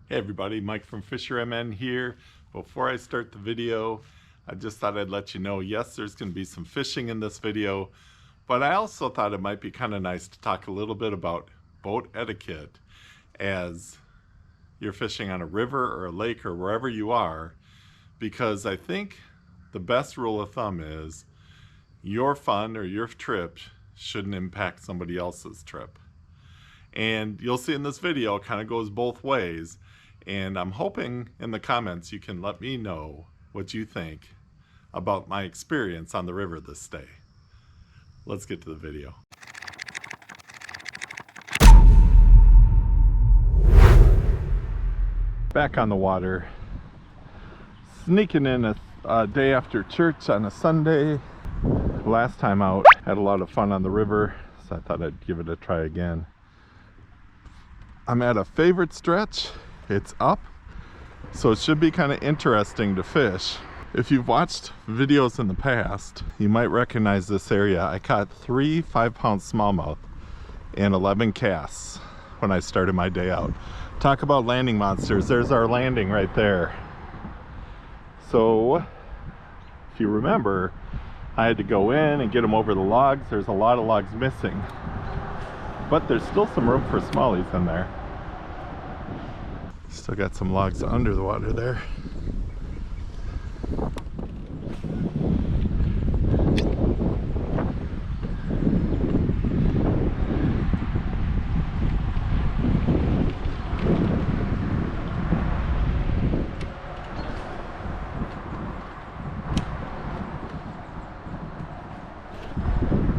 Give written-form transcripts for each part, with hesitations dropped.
Hey everybody, Mike from FisherMN here. Before I start the video, I just thought I'd let you know, yes, there's going to be some fishing in this video, but I also thought it might be kind of nice to talk a little bit about boat etiquette as you're fishing on a river or a lake or wherever you are, because I think the best rule of thumb is your fun or your trip shouldn't impact somebody else's trip. And you'll see in this video, it kind of goes both ways. And I'm hoping in the comments you can let me know what you think about my experience on the river this day. Let's get to the video. Back on the water, sneaking in a day after church on a Sunday. Last time out, had a lot of fun on the river, so I thought I'd give it a try again. I'm at a favorite stretch. It's up, so it should be kind of interesting to fish. If you've watched videos in the past, you might recognize this area. I caught 3 5-pound smallmouth and 11 casts when I started my day out. Talk about landing monsters. There's our landing right there. So if you remember, I had to go in and get them over the logs. There's a lot of logs missing, but there's still some room for smallies in there. Still got some logs under the water there.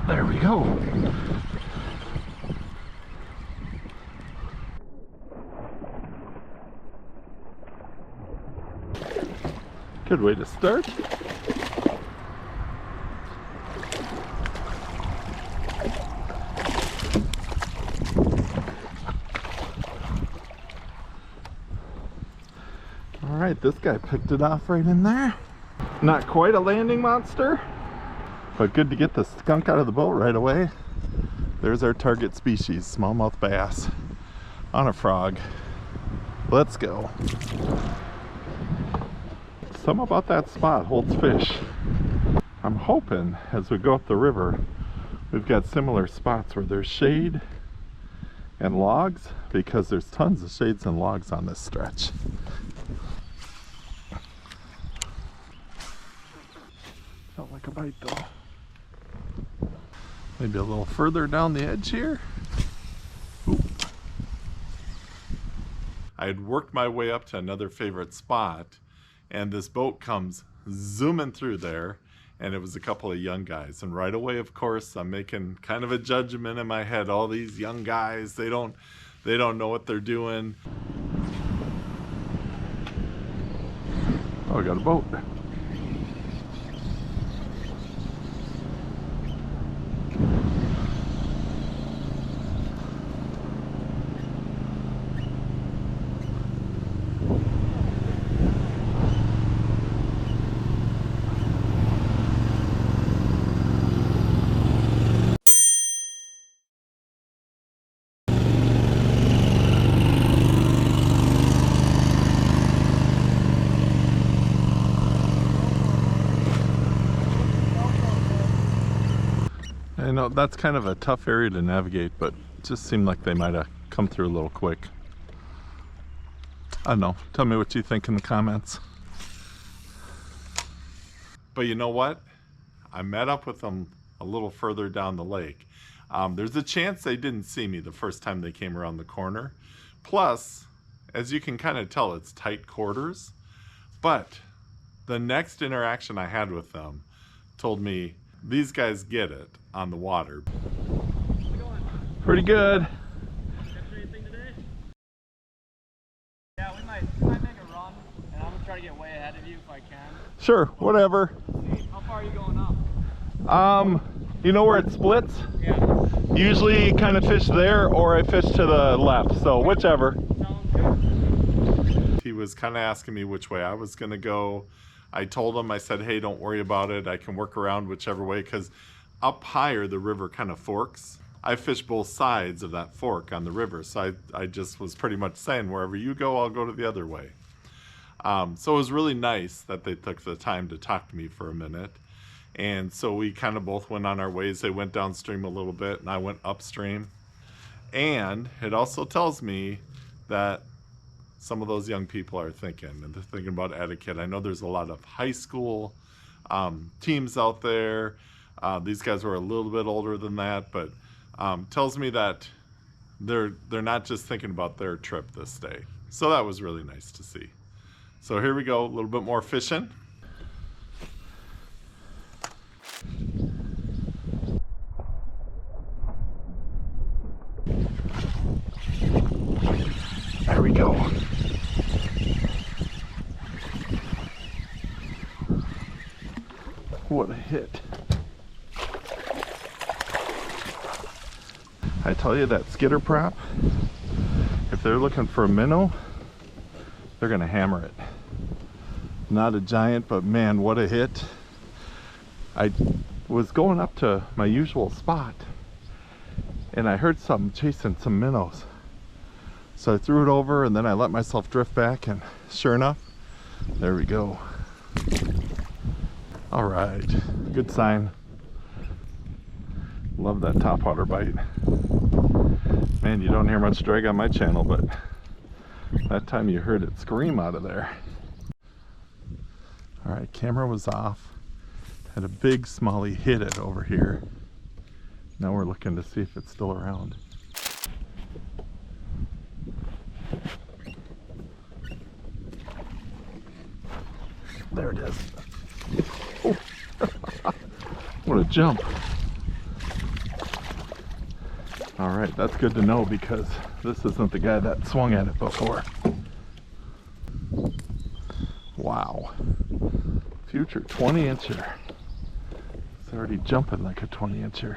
There we go. Good way to start. All right, this guy picked it off right in there. Not quite a landing monster, but good to get the skunk out of the boat right away. There's our target species, smallmouth bass on a frog. Let's go. Something about that spot holds fish. I'm hoping as we go up the river, we've got similar spots where there's shade and logs, because there's tons of shades and logs on this stretch. Felt like a bite though. Maybe a little further down the edge here. Ooh. I had worked my way up to another favorite spot, and this boat comes zooming through there, and it was a couple of young guys. And right away, of course, I'm making kind of a judgment in my head. All these young guys, they don't know what they're doing. Oh, I got a boat. I know that's kind of a tough area to navigate, but it just seemed like they might have come through a little quick. I don't know. Tell me what you think in the comments. But you know what? I met up with them a little further down the lake. There's a chance they didn't see me the first time they came around the corner. Plus, as you can kind of tell, it's tight quarters. But the next interaction I had with them told me these guys get it on the water. How's it going? Pretty good. Catch anything today? Yeah, we might make a run, and I'm gonna try to get way ahead of you if I can. Sure, whatever. How far are you going up? You know where it splits? Yeah. Usually kind of fish there, or I fish to the left, so whichever. Sounds good. He was kind of asking me which way I was gonna go. I told him, I said, hey, don't worry about it. I can work around whichever way, because up higher the river kind of forks I fish both sides of that fork on the river, so I just was pretty much saying, wherever you go, I'll go to the other way. So it was really nice that they took the time to talk to me for a minute. And so we kind of both went on our ways. They went downstream a little bit and I went upstream. And it also tells me that some of those young people are thinking, and they're thinking about etiquette. I know there's a lot of high school teams out there. These guys were a little bit older than that, but tells me that they're not just thinking about their trip this day. So that was really nice to see. So here we go, a little bit more fishing. There we go. What a hit. I tell you, that skitter prop, if they're looking for a minnow, they're gonna hammer it. Not a giant, but man, what a hit. I was going up to my usual spot and I heard something chasing some minnows. So I threw it over and then I let myself drift back, and sure enough, there we go. All right, good sign. Love that topwater bite. Man, you don't hear much drag on my channel, but that time you heard it scream out of there. All right, camera was off. Had a big smallie hit it over here. Now we're looking to see if it's still around. There it is. Oh. What a jump. All right, that's good to know because this isn't the guy that swung at it before. Wow. Future 20-incher. It's already jumping like a 20-incher.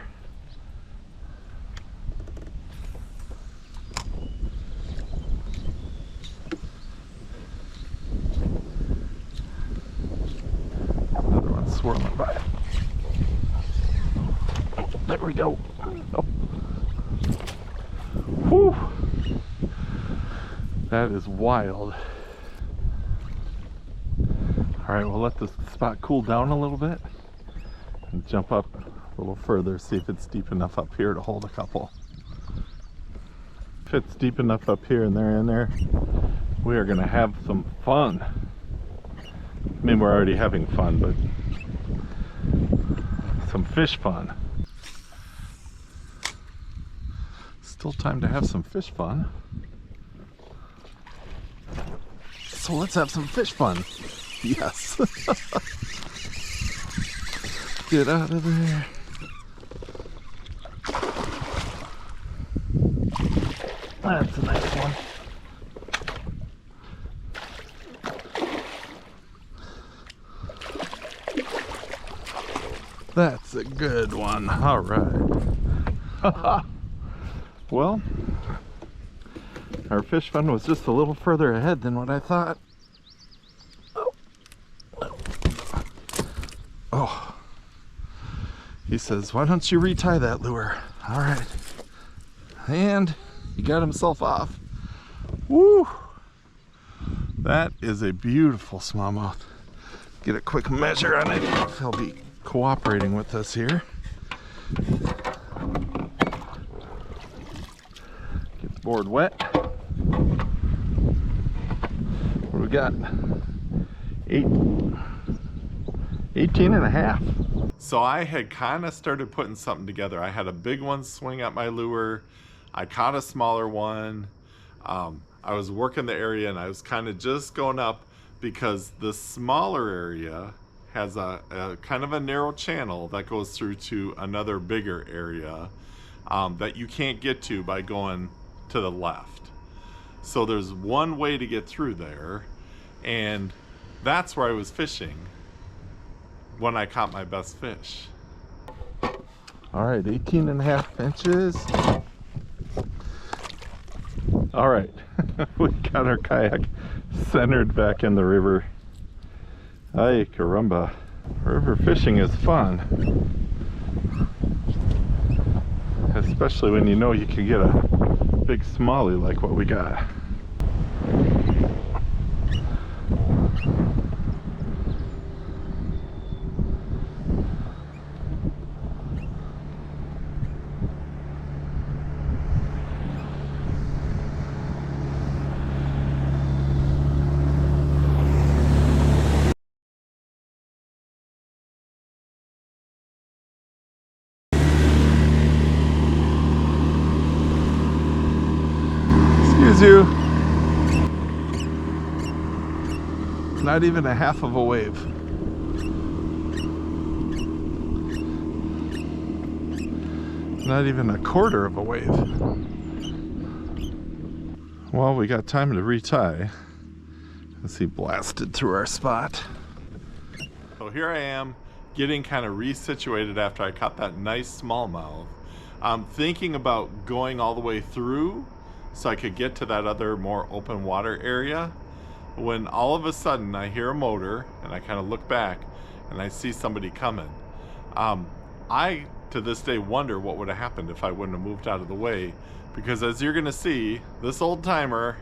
Another one swirling by. Oh, there we go. Oh. Whew. That is wild. All right, we'll let this spot cool down a little bit and jump up a little further, see if it's deep enough up here to hold a couple. If it's deep enough up here and they're in there, we are gonna have some fun. I mean, we're already having fun, but some fish fun. Still time to have some fish fun. So let's have some fish fun. Yes. Get out of there. That's a nice one. That's a good one. All right. Well, our fish fun was just a little further ahead than what I thought. Oh. He says, why don't you retie that lure? All right. And he got himself off. Woo! That is a beautiful smallmouth. Get a quick measure on it. He'll be cooperating with us here. Get the board wet. What do we got? 18 and a half. So I had kind of started putting something together. I had a big one swing at my lure. I caught a smaller one. I was working the area and I was kind of just going up because the smaller area has a kind of a narrow channel that goes through to another bigger area that you can't get to by going to the left. So there's one way to get through there, and that's where I was fishing when I caught my best fish. All right, 18 and a half inches. All right, we got our kayak centered back in the river. Ay caramba, river fishing is fun. As especially when you know you can get a big smallie like what we got. Excuse you. Not even a half of a wave. Not even a quarter of a wave. Well, we got time to retie. Let's see, blasted through our spot. So here I am, getting kind of resituated after I caught that nice smallmouth. I'm thinking about going all the way through so I could get to that other more open water area, when all of a sudden I hear a motor and I kind of look back and I see somebody coming. I to this day wonder what would have happened if I wouldn't have moved out of the way, because as you're gonna see, this old timer,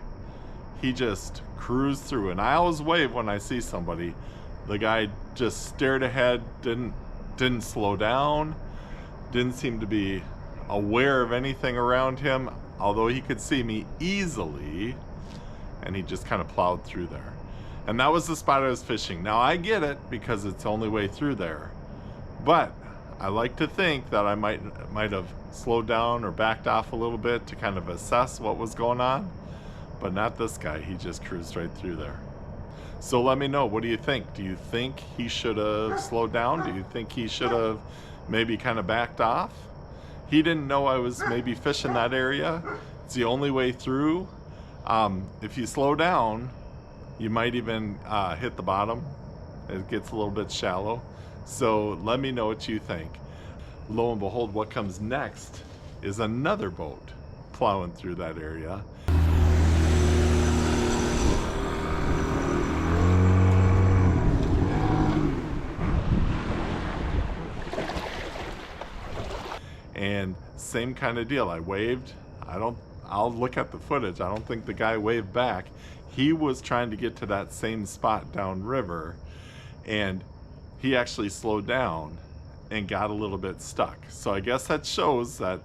he just cruised through, and I always wave when I see somebody. The guy just stared ahead, didn't slow down, didn't seem to be aware of anything around him, although he could see me easily, and he just kind of plowed through there. And that was the spot I was fishing. Now I get it, because it's the only way through there, but I like to think that I might have slowed down or backed off a little bit to kind of assess what was going on, but not this guy. He just cruised right through there. So let me know, what do you think? Do you think he should have slowed down? Do you think he should have maybe kind of backed off? He didn't know I was maybe fishing that area. It's the only way through. If you slow down, you might even hit the bottom. It gets a little bit shallow. So let me know what you think. Lo and behold, what comes next is another boat plowing through that area. And same kind of deal. I waved. I'll look at the footage. I don't think the guy waved back. He was trying to get to that same spot downriver, and he actually slowed down and got a little bit stuck. So I guess that shows that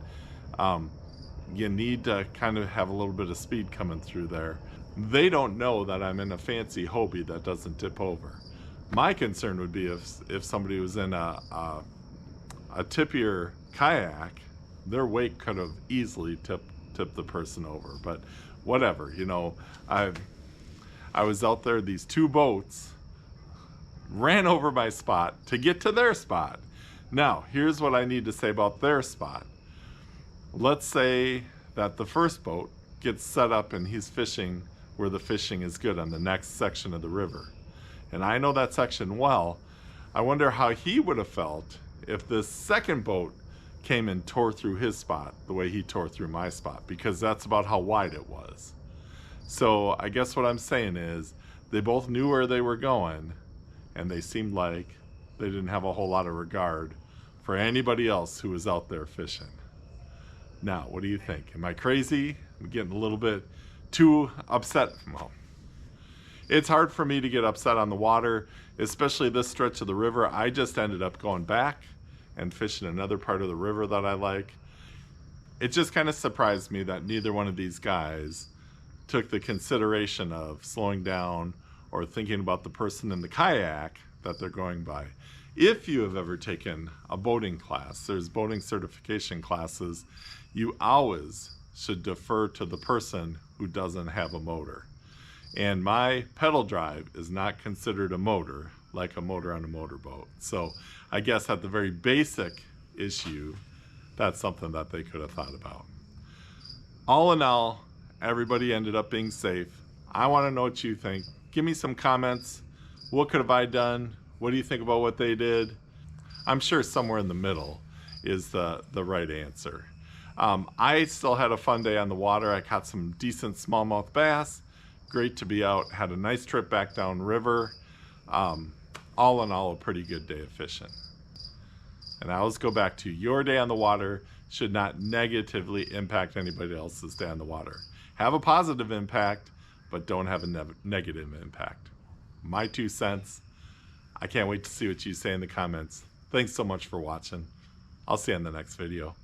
you need to kind of have a little bit of speed coming through there. They don't know that I'm in a fancy Hobie that doesn't tip over. My concern would be if somebody was in a tippier kayak, their weight could have easily tipped the person over. But whatever, you know, I was out there, these two boats ran over my spot to get to their spot. Now, here's what I need to say about their spot. Let's say that the first boat gets set up and he's fishing where the fishing is good on the next section of the river. And I know that section well. I wonder how he would have felt if this second boat came and tore through his spot the way he tore through my spot, because that's about how wide it was. So I guess what I'm saying is they both knew where they were going, and they seemed like they didn't have a whole lot of regard for anybody else who was out there fishing. Now, what do you think? Am I crazy? I'm getting a little bit too upset. Well, it's hard for me to get upset on the water, especially this stretch of the river. I just ended up going back and fishing another part of the river that I like. It just kind of surprised me that neither one of these guys took the consideration of slowing down or thinking about the person in the kayak that they're going by. If you have ever taken a boating class, there's boating certification classes, you always should defer to the person who doesn't have a motor. And my pedal drive is not considered a motor like a motor on a motorboat. So I guess at the very basic issue, that's something that they could have thought about. All in all, everybody ended up being safe. I want to know what you think. Give me some comments. What could have I done? What do you think about what they did? I'm sure somewhere in the middle is the right answer. I still had a fun day on the water. I caught some decent smallmouth bass. Great to be out. Had a nice trip back down river. All in all, a pretty good day of fishing. And I always go back to your day on the water should not negatively impact anybody else's day on the water. Have a positive impact, but don't have a negative impact. My 2 cents. I can't wait to see what you say in the comments. Thanks so much for watching. I'll see you in the next video.